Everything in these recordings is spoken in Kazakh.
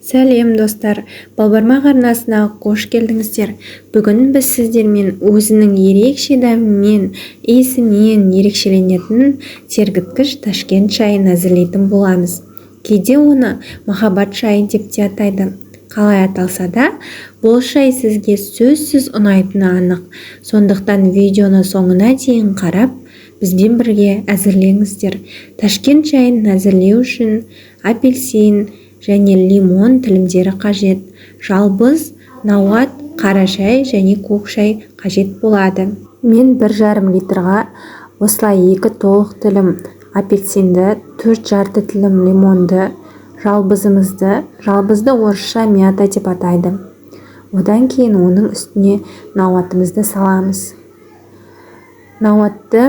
Сәлем достар, Балбармақ арнасына қош келдіңіздер. Бүгін біз сіздермен өзінің ерекше дәмімен, иісімен ерекшеленетін тергіткіш Ташкент шайын әзірлейтін боламыз. Кейде оны махаббат шайы деп те атайды. Қалай аталса да, бұл шай сізге сөзсіз ұнайтыны анық. Сондықтан видеоны соңына дейін қарап, бізбен бірге әзірлеңіздер. Ташкент шайын әзірлеу үшін апельсин және лимон тілімдері қажет. Жалбыз, науат, қара шай және көк шай қажет болады. Мен 1,5 литрға осылай 2 толық тілім апельсинді, 4 жарты тілім лимонды, жалбызды орысша мята деп атайды. Одан кейін оның үстіне науатымызды саламыз. Науатты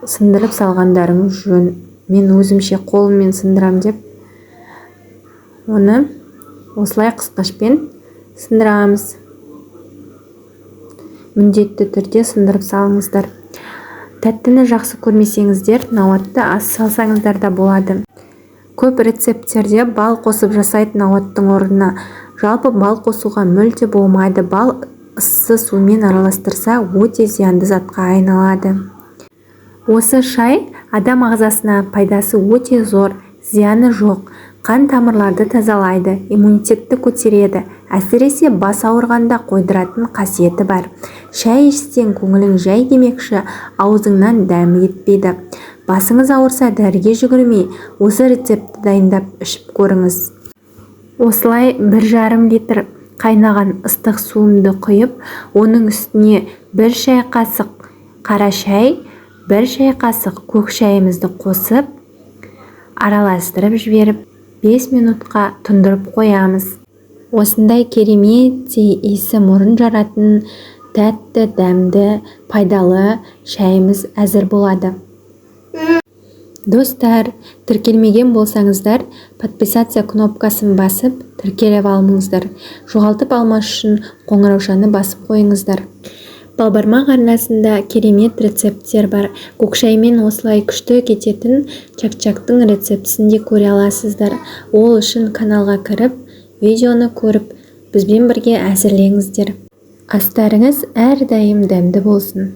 сындырып салғандарыңыз жөн. Мен өзімше қолыммен сындырам деп оны осылай қысқашпен сындырамыз. Міндетті түрде сындырып салыңыздар. Тәттіні жақсы көрмесеңіздер, науатты аз салсаңыздар да болады. Көп рецепттерде бал қосып жасайтын науаттың орнына жалпы бал қосуға мүлде болмайды. Бал ыссы сумен араластырса, өте зиянды затқа айналады. Осы шай адам ағзасына пайдасы өте зор, зияны жоқ. Қан тамырларды тазалайды, иммунитетті көтереді. Әсіресе бас ауырғанда қойдыратын қасиеті бар. Шай ішсең көңілің жай демекші, аузыңнан дәмі кетпейді. Басыңыз ауырса дәріге жүгірмей, осы рецепті дайындап ішіп көріңіз. Осылай 1,5 литр қайнаған ыстық суымды құйып, оның үстіне 1 шай қасық қара шай, 1 шай қасық көк шайымызды қосып, араластырып жіберіп, 5 минутқа тұндырып қоямыз. Осындай кереметтей иісі мұрын жаратын, тәтті, дәмді, пайдалы шайымыз әзір болады. Достар, тіркелмеген болсаңыздар, подписация кнопкасын басып, тіркеліп алыңыздар. Жоғалтып алмас үшін қоңыраушаны басып қойыңыздар. Балбармақ арнасында керемет рецепттер бар. Көкшаймен осылай күшті кететін чак-чактың рецептісін де көре аласыздар. Ол үшін каналға кіріп, видеоны көріп, бізбен бірге әзірлеңіздер. Астарыңыз әрдайым дәмді болсын.